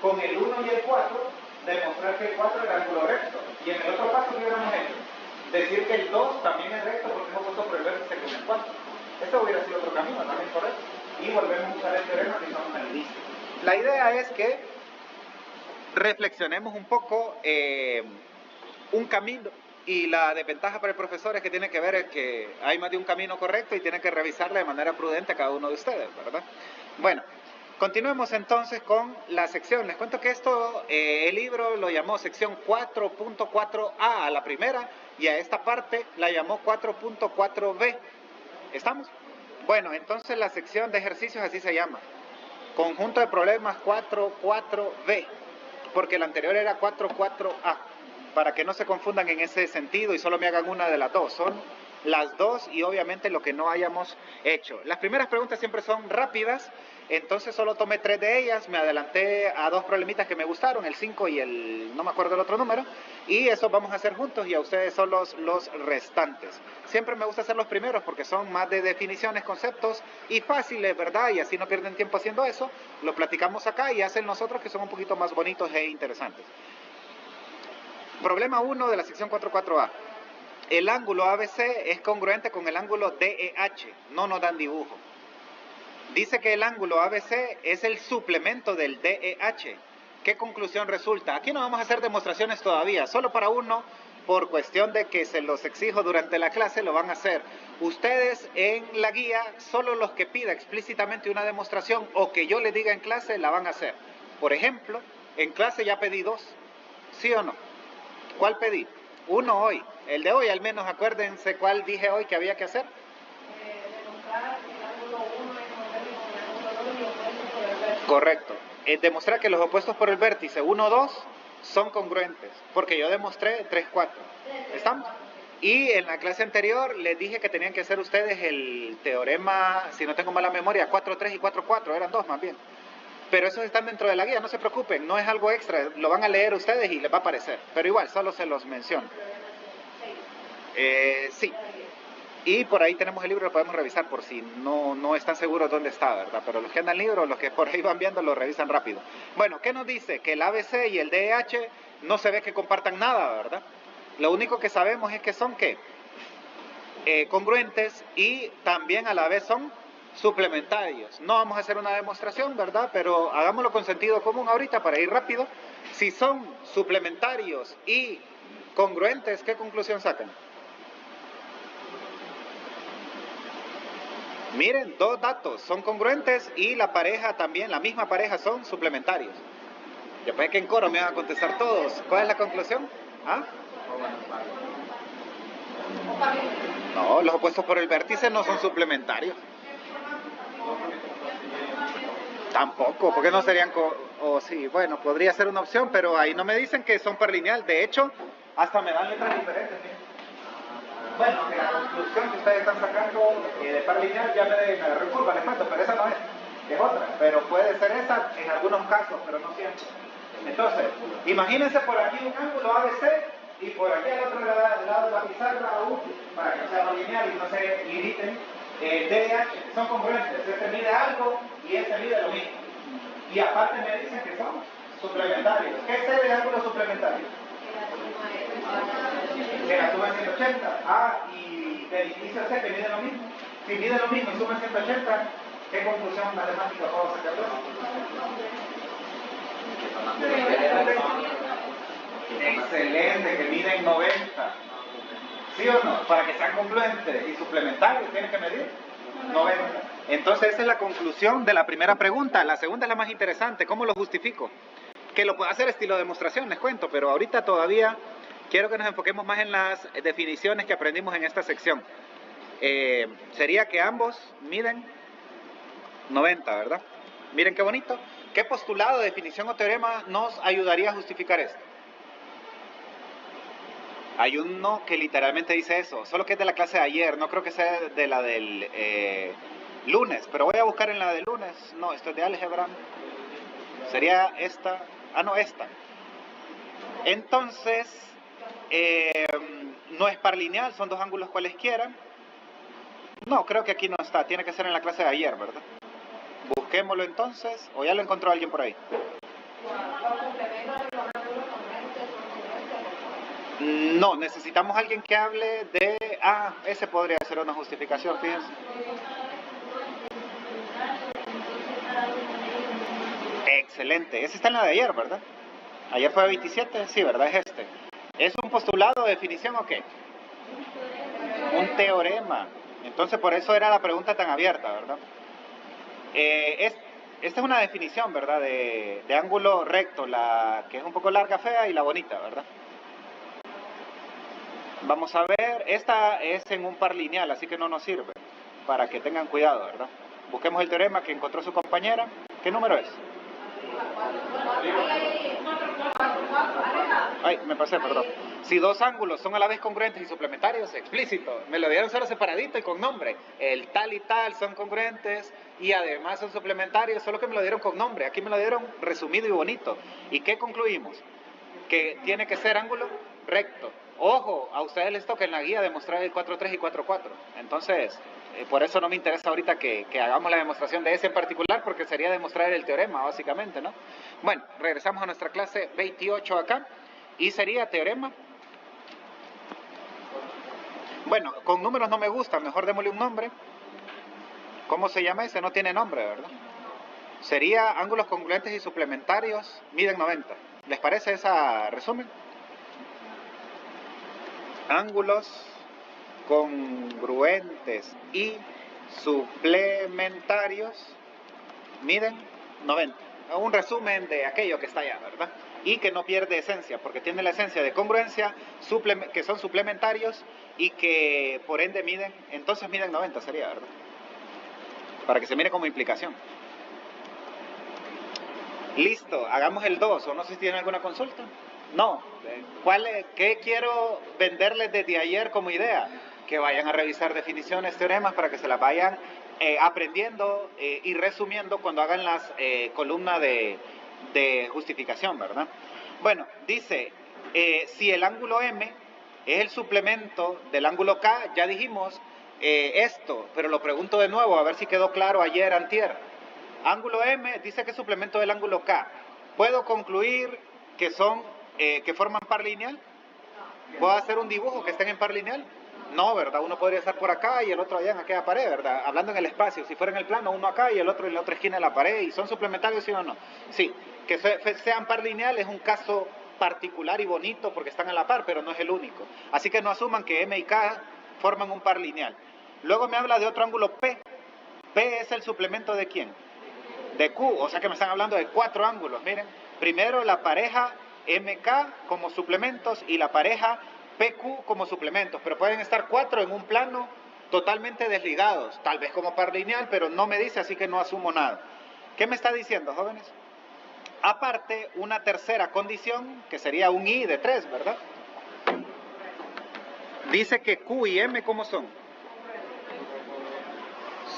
con el 1 y el 4, demostrar que el 4 era ángulo recto. Y en el otro paso, ¿qué hubiéramos hecho? Decir que el 2 también es recto porque es opuesto por el vértice con el 4. Ese hubiera sido otro camino, también correcto. Y volvemos a usar el teorema que hicimos al inicio. La idea es que reflexionemos un poco un camino, y la desventaja para el profesor es que tiene que ver que hay más de un camino correcto y tiene que revisarla de manera prudente a cada uno de ustedes, ¿verdad? Bueno, continuemos entonces con la sección. Les cuento que esto, el libro lo llamó sección 4.4a a la primera, y a esta parte la llamó 4.4b. ¿Estamos? Bueno, entonces la sección de ejercicios así se llama. Conjunto de problemas 4, 4B, porque el anterior era 4, 4A, para que no se confundan en ese sentido y solo me hagan una de las dos. Son las dos y obviamente lo que no hayamos hecho. Las primeras preguntas siempre son rápidas, entonces solo tomé 3 de ellas, me adelanté a 2 problemitas que me gustaron, el 5 y el, no me acuerdo el otro número, y eso vamos a hacer juntos y a ustedes son los restantes. Siempre me gusta hacer los primeros porque son más de definiciones, conceptos y fáciles, ¿verdad? Y así no pierden tiempo haciendo eso, lo platicamos acá y hacen nosotros que son un poquito más bonitos e interesantes. Problema 1 de la sección 44A. El ángulo ABC es congruente con el ángulo DEH, no nos dan dibujo. Dice que el ángulo ABC es el suplemento del DEH. ¿Qué conclusión resulta? Aquí no vamos a hacer demostraciones todavía, solo para uno, por cuestión de que se los exijo durante la clase, lo van a hacer. Ustedes en la guía, solo los que pida explícitamente una demostración o que yo les diga en clase, la van a hacer. Por ejemplo, en clase ya pedí 2, ¿sí o no? ¿Cuál pedí? Uno hoy. El de hoy, al menos acuérdense cuál dije hoy que había que hacer. Demostrar que el ángulo 1 es congruente con el ángulo 2 y opuesto por el vértice. Correcto. Demostrar que los opuestos por el vértice 1, 2 son congruentes, porque yo demostré 3, 4. ¿Estamos? Y en la clase anterior les dije que tenían que hacer ustedes el teorema, si no tengo mala memoria, 4, 3 y 4, 4, eran 2 más bien. Pero esos están dentro de la guía, no se preocupen, no es algo extra, lo van a leer ustedes y les va a aparecer. Pero igual, solo se los menciono. Sí. Y por ahí tenemos el libro, lo podemos revisar por si no están seguros dónde está, ¿verdad? Pero los que andan libros, los que por ahí van viendo, lo revisan rápido. Bueno, ¿qué nos dice? Que el ABC y el DEH no se ve que compartan nada, ¿verdad? Lo único que sabemos es que son, ¿qué? Congruentes y también a la vez son suplementarios. No vamos a hacer una demostración, ¿verdad? Pero hagámoslo con sentido común ahorita para ir rápido. Si son suplementarios y congruentes, ¿qué conclusión sacan? Miren, 2 datos, son congruentes y la pareja también, la misma pareja son suplementarios. Después que en coro me van a contestar todos. ¿Cuál es la conclusión? ¿Ah? No, los opuestos por el vértice no son suplementarios. Tampoco, porque no serían... sí, bueno, podría ser una opción, pero ahí no me dicen que son par lineal. De hecho, hasta me dan letras diferentes. Bueno, que la conclusión que ustedes están sacando de par lineal ya me agarré curva, les cuento, pero esa no es otra. Pero puede ser esa en algunos casos, pero no siempre. Entonces, imagínense por aquí un ángulo ABC y por aquí al otro lado de la pizarra U, para que no sea lineal y no se irriten, DH, son congruentes. Este mide algo y este mide lo mismo. Y aparte me dicen que son suplementarios. ¿Qué es el ángulo suplementario? Que la suma es 180. Y del inicio C que mide lo mismo. Si mide lo mismo y suma 180, ¿qué conclusión matemática puedo sacar de eso? Excelente, que miden 90. ¿Sí o no? Para que sean congruentes y suplementarios, tienen que medir 90. Entonces esa es la conclusión de la primera pregunta. La segunda es la más interesante. ¿Cómo lo justifico? Que lo puedo hacer estilo demostración, les cuento, pero ahorita todavía quiero que nos enfoquemos más en las definiciones que aprendimos en esta sección. Sería que ambos miden 90, ¿verdad? Miren qué bonito. ¿Qué postulado, definición o teorema nos ayudaría a justificar esto? Hay uno que literalmente dice eso, solo que es de la clase de ayer, no creo que sea de la del lunes, pero voy a buscar en la del lunes. No, esto es de álgebra. Sería esta. Ah, no, esta. Entonces, no es par lineal, son 2 ángulos cualesquiera. No, creo que aquí no está, tiene que ser en la clase de ayer, ¿verdad? Busquémoslo entonces, o ya lo encontró alguien por ahí. No, necesitamos alguien que hable de... ese podría ser una justificación, fíjense. Excelente, ese está en la de ayer, ¿verdad? Ayer fue 27, sí, ¿verdad? Es este. ¿Es un postulado de definición o qué? Un teorema. Entonces por eso era la pregunta tan abierta, ¿verdad? Esta es una definición, ¿verdad? De ángulo recto, la que es un poco larga, fea, y la bonita, ¿verdad? Vamos a ver, esta es en un par lineal, así que no nos sirve, para que tengan cuidado, ¿verdad? Busquemos el teorema que encontró su compañera. ¿Qué número es? Ay, me pasé, perdón. Si dos ángulos son a la vez congruentes y suplementarios, explícito. Me lo dieron solo separadito y con nombre. El tal y tal son congruentes y además son suplementarios, solo que me lo dieron con nombre. Aquí me lo dieron resumido y bonito. ¿Y qué concluimos? Que tiene que ser ángulo recto. Ojo, a ustedes les toca en la guía demostrar el 4.3 y 4.4. Entonces, por eso no me interesa ahorita que hagamos la demostración de ese en particular, porque sería demostrar el teorema, básicamente, ¿no? Bueno, regresamos a nuestra clase 28 acá, y sería teorema. Bueno, con números no me gusta, mejor démosle un nombre. ¿Cómo se llama ese? No tiene nombre, ¿verdad? Sería ángulos congruentes y suplementarios, miden 90. ¿Les parece ese resumen? Ángulos congruentes y suplementarios miden 90. Un resumen de aquello que está allá, ¿verdad? Y que no pierde esencia, porque tiene la esencia de congruencia, que son suplementarios y que por ende miden, entonces miden 90 sería, ¿verdad? Para que se mire como implicación. Listo, hagamos el 2, o no sé si tienen alguna consulta. No, ¿qué quiero venderles desde ayer como idea? Que vayan a revisar definiciones, teoremas, para que se las vayan aprendiendo y resumiendo cuando hagan las columnas de justificación, ¿verdad? Bueno, dice, si el ángulo M es el suplemento del ángulo K, ya dijimos esto, pero lo pregunto de nuevo, a ver si quedó claro ayer, antier. Ángulo M dice que es suplemento del ángulo K. ¿Puedo concluir que que forman par lineal? ¿Puedo hacer un dibujo que estén en par lineal? No, ¿verdad? Uno podría estar por acá y el otro allá en aquella pared, ¿verdad? Hablando en el espacio. Si fuera en el plano, uno acá y el otro en la otra esquina de la pared. ¿Y son suplementarios, sí o no? Sí. Que sean par lineal es un caso particular y bonito porque están a la par, pero no es el único. Así que no asuman que M y K forman un par lineal. Luego me habla de otro ángulo P. P es el suplemento ¿de quién? De Q, o sea que me están hablando de 4 ángulos, miren. Primero la pareja MK como suplementos y la pareja PQ como suplementos, pero pueden estar 4 en un plano totalmente desligados, tal vez como par lineal, pero no me dice, así que no asumo nada. ¿Qué me está diciendo, jóvenes? Aparte, una tercera condición, que sería un I de 3, ¿verdad? Dice que Q y M, ¿cómo son?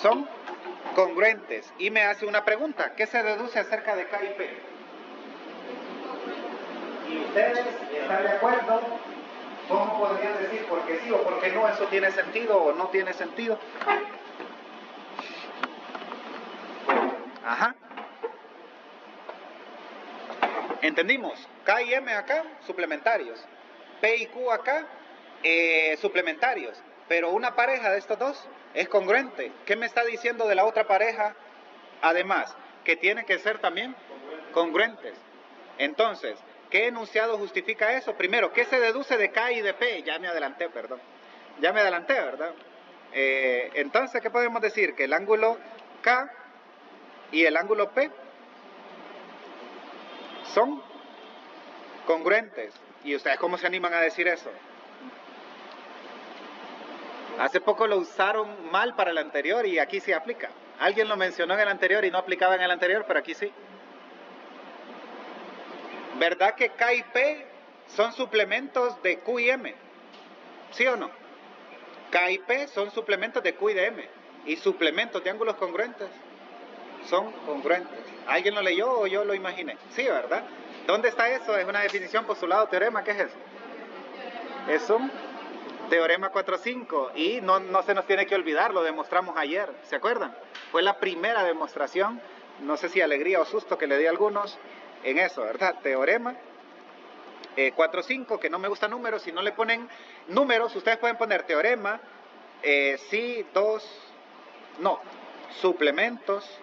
Son congruentes. Y me hace una pregunta, ¿qué se deduce acerca de K y P? ¿Y ustedes están de acuerdo? ¿Cómo podrían decir por qué sí o por qué no? ¿Eso tiene sentido o no tiene sentido? Ajá. ¿Entendimos? K y M acá, suplementarios. P y Q acá, suplementarios. Pero una pareja de estos dos es congruente. ¿Qué me está diciendo de la otra pareja? Además, que tiene que ser también congruentes. Entonces, ¿qué enunciado justifica eso? Primero, ¿qué se deduce de K y de P? Ya me adelanté, perdón. Ya me adelanté, ¿verdad? Entonces, ¿qué podemos decir? Que el ángulo K y el ángulo P son congruentes. ¿Y ustedes cómo se animan a decir eso? Hace poco lo usaron mal para el anterior y aquí sí aplica. Alguien lo mencionó en el anterior y no aplicaba en el anterior, pero aquí sí. ¿Verdad que K y P son suplementos de Q y M? ¿Sí o no? K y P son suplementos de Q y de M. Y suplementos de ángulos congruentes son congruentes. ¿Alguien lo leyó o yo lo imaginé? Sí, ¿verdad? ¿Dónde está eso? ¿Es una definición, postulado, teorema? ¿Qué es eso? Es un teorema 4.5 y no se nos tiene que olvidar, lo demostramos ayer, ¿se acuerdan? Fue la primera demostración, no sé si alegría o susto que le di a algunos en eso, ¿verdad? Teorema 4.5, que no me gustan números, si no le ponen números, ustedes pueden poner teorema, suplementos,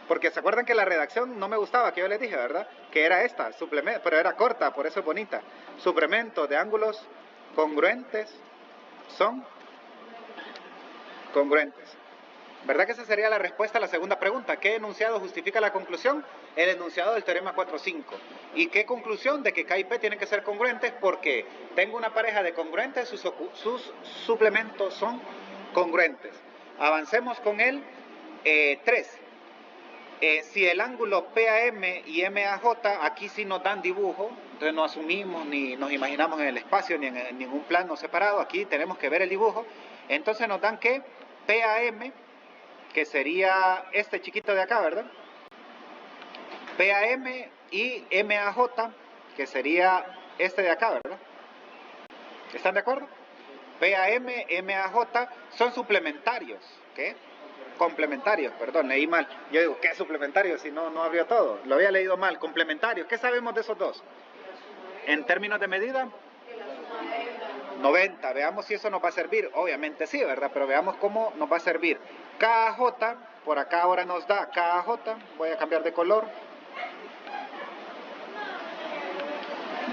porque se acuerdan que la redacción no me gustaba, que yo les dije, ¿verdad? Que era esta, suplemento, pero era corta, por eso es bonita. Suplemento de ángulos congruentes son congruentes. ¿Verdad que esa sería la respuesta a la segunda pregunta? ¿Qué enunciado justifica la conclusión? El enunciado del teorema 4.5. ¿Y qué conclusión? De que K y P tienen que ser congruentes porque tengo una pareja de congruentes, sus suplementos son congruentes. Avancemos con el 3. Si el ángulo PAM y MAJ, aquí sí nos dan dibujo, entonces no asumimos ni nos imaginamos en el espacio ni en ningún plano separado, aquí tenemos que ver el dibujo, entonces nos dan que PAM, que sería este chiquito de acá, ¿verdad? PAM y MAJ, que sería este de acá, ¿verdad? ¿Están de acuerdo? PAM, MAJ son suplementarios, ¿qué? Complementarios, perdón, leí mal. Yo digo, ¿qué suplementarios? Si no abrió todo. Lo había leído mal. Complementarios. ¿Qué sabemos de esos dos? En términos de medida, 90. Veamos si eso nos va a servir. Obviamente sí, ¿verdad? Pero veamos cómo nos va a servir. KJ, por acá ahora nos da KJ. Voy a cambiar de color.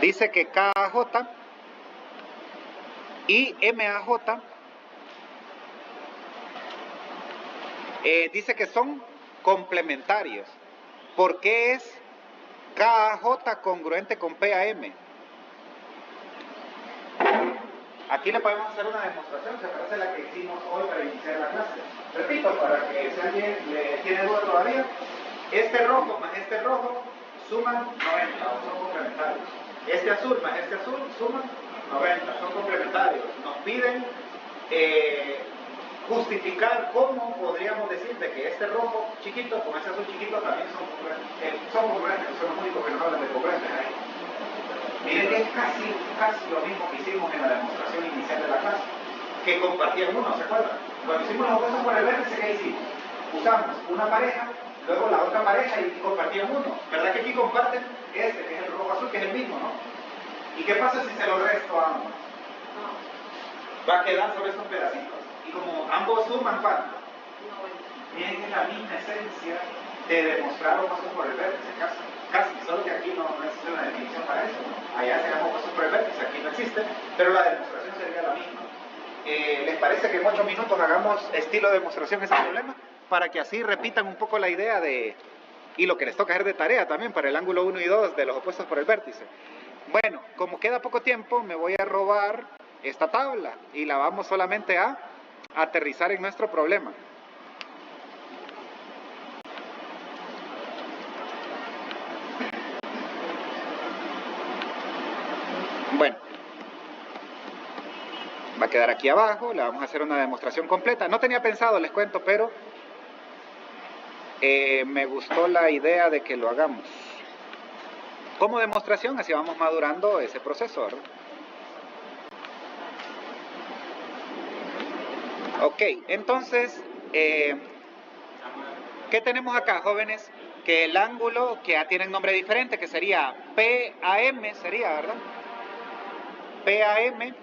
Dice que KJ y MAJ dice que son complementarios. ¿Por qué es KJ congruente con PAM? Aquí le podemos hacer una demostración que parece la que hicimos hoy para iniciar la clase. Repito, para que si alguien le tiene duda todavía, este rojo más este rojo suman 90 o son complementarios. Este azul más este azul suman 90, son complementarios. Nos piden justificar cómo podríamos decir de que este rojo chiquito con ese azul chiquito también son congruentes, son los únicos que nos hablan de congruentes ahí. Miren que es casi lo mismo que hicimos en la demostración inicial de la clase, que compartían uno, ¿se acuerdan? Cuando hicimos los opuestos por el vértice, ¿qué hicimos? Usamos una pareja, luego la otra pareja y compartían uno. ¿Verdad que aquí comparten este, que es el rojo azul, que es el mismo, ¿no? ¿Y qué pasa si se lo resto a ambos? Va a quedar sobre estos pedacitos. Y como ambos suman, ¿cuánto? Miren que es la misma esencia de demostrar opuestos por el vértice, casi, solo que aquí no existe una definición para eso, ¿no? Allá se llama opuestos por el vértice, aquí no existe, pero la demostración sería la misma. ¿Les parece que en 8 minutos hagamos estilo de demostración ese problema? Para que así repitan un poco la idea de, y lo que les toca hacer de tarea también para el ángulo 1 y 2 de los opuestos por el vértice. Bueno, como queda poco tiempo, me voy a robar esta tabla y la vamos solamente a aterrizar en nuestro problema. Bueno, va a quedar aquí abajo, le vamos a hacer una demostración completa. No tenía pensado, les cuento, pero me gustó la idea de que lo hagamos como demostración, así vamos madurando ese proceso, ¿verdad? Ok, entonces, ¿qué tenemos acá, jóvenes? Que el ángulo, que ya tiene nombre diferente, que sería PAM, sería, ¿verdad? PAM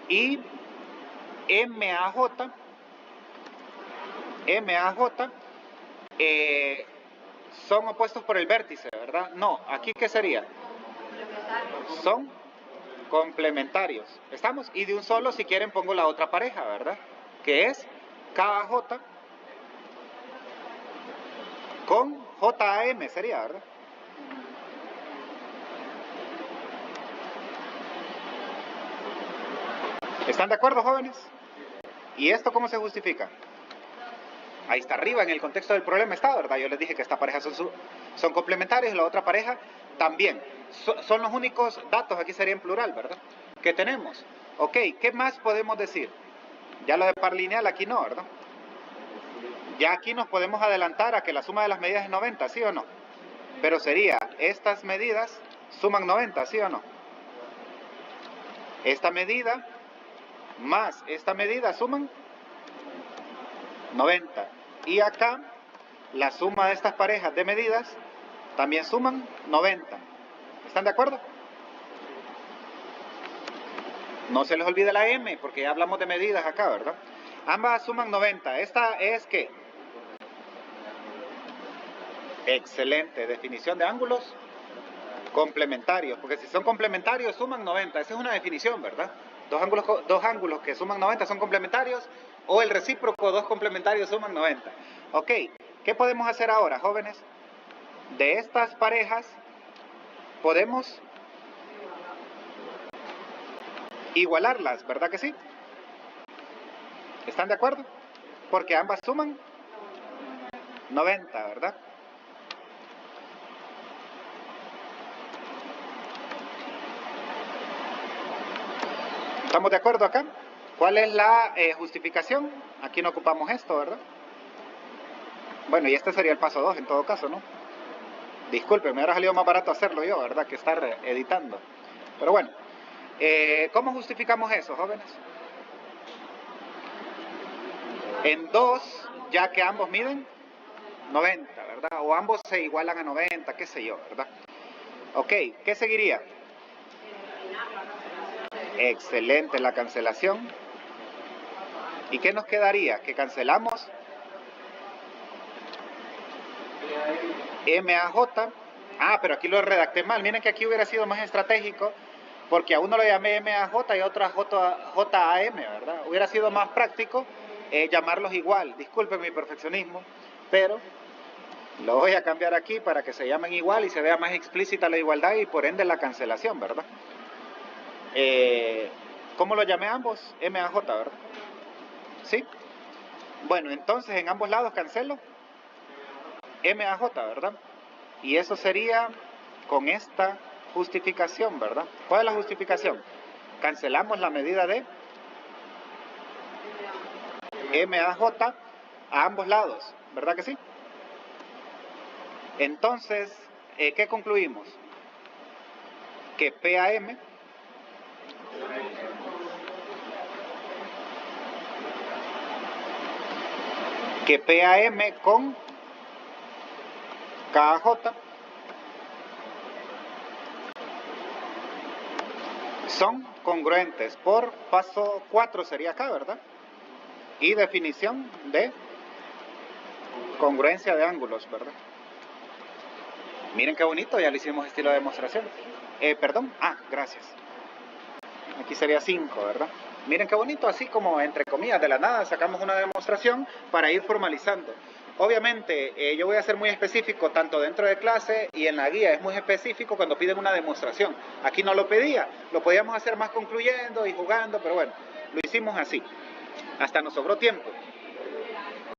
y MAJ, son opuestos por el vértice, ¿verdad? No, ¿aquí qué sería? Son complementarios. ¿Estamos? Y de un solo, si quieren, pongo la otra pareja, ¿verdad? Que es KJ con JAM, sería, ¿verdad? ¿Están de acuerdo, jóvenes? ¿Y esto cómo se justifica? Ahí está arriba, en el contexto del problema está, ¿verdad? Yo les dije que esta pareja son complementarios y la otra pareja también. Son los únicos datos, aquí sería en plural, ¿verdad? Que tenemos. Ok, ¿qué más podemos decir? Ya lo de par lineal aquí no, ¿verdad? Ya aquí nos podemos adelantar a que la suma de las medidas es 90, ¿sí o no? Pero sería, estas medidas suman 90, ¿sí o no? Esta medida más esta medida suman 90. Y acá, la suma de estas parejas de medidas también suman 90. ¿Están de acuerdo? No se les olvide la M, porque ya hablamos de medidas acá, ¿verdad? Ambas suman 90. ¿Esta es qué? Excelente. Definición de ángulos complementarios, porque si son complementarios suman 90. Esa es una definición, ¿verdad? Dos ángulos que suman 90 son complementarios, o el recíproco, dos complementarios suman 90. Ok, ¿qué podemos hacer ahora, jóvenes? De estas parejas podemos igualarlas, ¿verdad que sí? ¿Están de acuerdo? Porque ambas suman 90, ¿verdad? ¿Estamos de acuerdo acá? ¿Cuál es la justificación? Aquí no ocupamos esto, ¿verdad? Bueno, y este sería el paso 2 en todo caso, ¿no? Disculpe, me hubiera salido más barato hacerlo yo, ¿verdad? Que estar editando. Pero bueno, ¿cómo justificamos eso, jóvenes? En 2, ya que ambos miden 90, ¿verdad? O ambos se igualan a 90, qué sé yo, ¿verdad? Ok, ¿qué seguiría? Excelente, la cancelación. ¿Y qué nos quedaría? Que cancelamos MAJ. Ah, pero aquí lo redacté mal. Miren que aquí hubiera sido más estratégico, porque a uno lo llamé MAJ y a otro JAM, ¿verdad? Hubiera sido más práctico llamarlos igual. Disculpen mi perfeccionismo, pero lo voy a cambiar aquí para que se llamen igual y se vea más explícita la igualdad y por ende la cancelación, ¿verdad? ¿Cómo lo llamé a ambos? MAJ, ¿verdad? ¿Sí? Bueno, entonces en ambos lados cancelo MAJ, ¿verdad? Y eso sería con esta justificación, ¿verdad? ¿Cuál es la justificación? Cancelamos la medida de MAJ a ambos lados, ¿verdad que sí? Entonces, ¿qué concluimos? Que PAM con KJ son congruentes por paso 4 sería acá, ¿verdad? Y definición de congruencia de ángulos, ¿verdad? Miren qué bonito, ya le hicimos estilo de demostración. Perdón, gracias. Aquí sería 5, ¿verdad? Miren qué bonito, así como entre comillas de la nada sacamos una demostración para ir formalizando. Obviamente yo voy a ser muy específico tanto dentro de clase y en la guía es muy específico cuando piden una demostración. Aquí no lo pedía, lo podíamos hacer más concluyendo y jugando, pero bueno, lo hicimos así. Hasta nos sobró tiempo.